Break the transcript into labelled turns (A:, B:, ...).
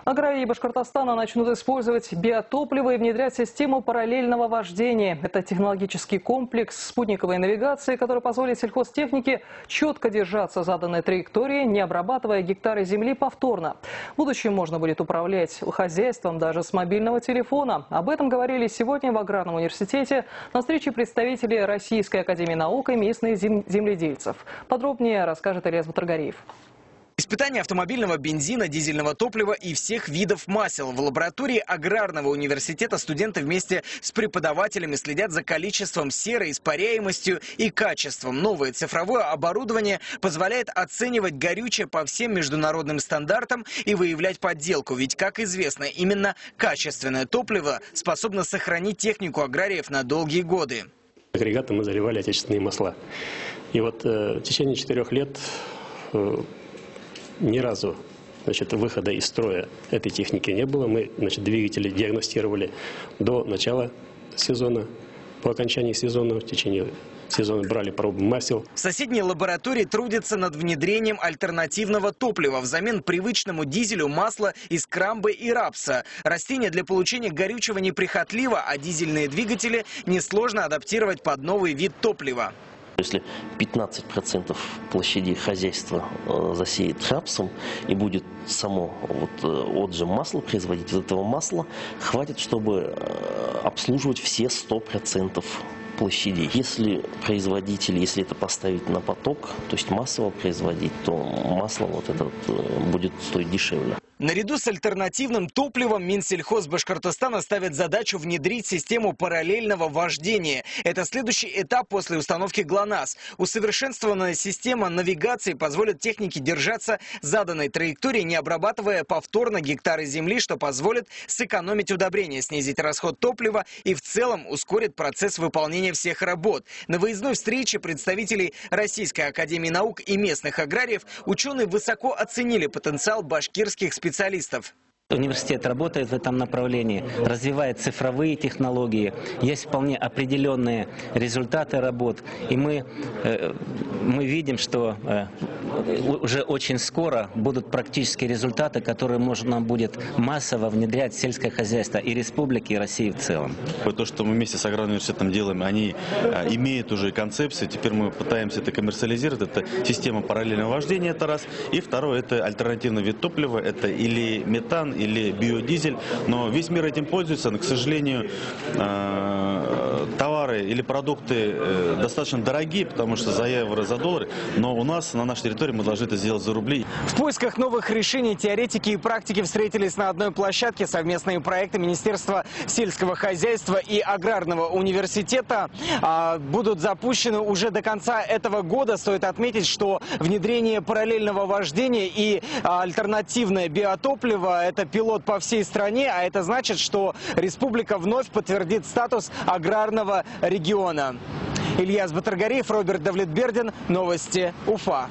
A: Аграрии Башкортостана начнут использовать биотопливо и внедрять систему параллельного вождения. Это технологический комплекс спутниковой навигации, который позволит сельхозтехнике четко держаться заданной траектории, не обрабатывая гектары земли повторно. В будущем можно будет управлять хозяйством даже с мобильного телефона. Об этом говорили сегодня в Аграрном университете на встрече представителей Российской академии наук и местных земледельцев. Подробнее расскажет Ильяс Батыргариев.
B: Испытания автомобильного бензина, дизельного топлива и всех видов масел. В лаборатории Аграрного университета студенты вместе с преподавателями следят за количеством серы, испаряемостью и качеством. Новое цифровое оборудование позволяет оценивать горючее по всем международным стандартам и выявлять подделку. Ведь, как известно, именно качественное топливо способно сохранить технику аграриев на долгие годы.
C: Агрегаты мы заливали отечественные масла. И вот в течение 4 лет ни разу выхода из строя этой техники не было. Мы двигатели диагностировали до начала сезона. По окончании сезона, в течение сезона брали пробы масел.
B: В соседней лаборатории трудятся над внедрением альтернативного топлива взамен привычному дизелю масла из крамбы и рапса. Растение для получения горючего неприхотливо, а дизельные двигатели несложно адаптировать под новый вид топлива.
D: Если 15% площади хозяйства засеет рапсом и будет само отжим масла производить, из этого масла хватит, чтобы обслуживать все 100% площадей. Если производитель, если это поставить на поток, то есть массово производить, то масло будет стоить дешевле.
B: Наряду с альтернативным топливом Минсельхоз Башкортостана ставит задачу внедрить систему параллельного вождения. Это следующий этап после установки ГЛОНАСС. Усовершенствованная система навигации позволит технике держаться заданной траектории, не обрабатывая повторно гектары земли, что позволит сэкономить удобрения, снизить расход топлива и в целом ускорит процесс выполнения всех работ. На выездной встрече представителей Российской академии наук и местных аграриев ученые высоко оценили потенциал башкирских специалистов.
E: Университет работает в этом направлении, развивает цифровые технологии, есть вполне определенные результаты работ. И мы видим, что уже очень скоро будут практические результаты, которые можно будет массово внедрять в сельское хозяйство и республики, и России в целом.
F: То, что мы вместе с Аграрным университетом делаем, они имеют уже концепцию, теперь мы пытаемся это коммерциализировать. Это система параллельного вождения, это раз. И второе, это альтернативный вид топлива, это или метан, или биодизель, но весь мир этим пользуется, но, к сожалению, товары или продукты достаточно дорогие, потому что за евро, за доллары, но у нас, на нашей территории, мы должны это сделать за рубли.
B: В поисках новых решений теоретики и практики встретились на одной площадке. Совместные проекты Министерства сельского хозяйства и Аграрного университета будут запущены уже до конца этого года. Стоит отметить, что внедрение параллельного вождения и альтернативное биотопливо – это пилот по всей стране, а это значит, что республика вновь подтвердит статус аграрного региона. Ильяс Батыргариев, Роберт Давлетбердин, новости Уфа.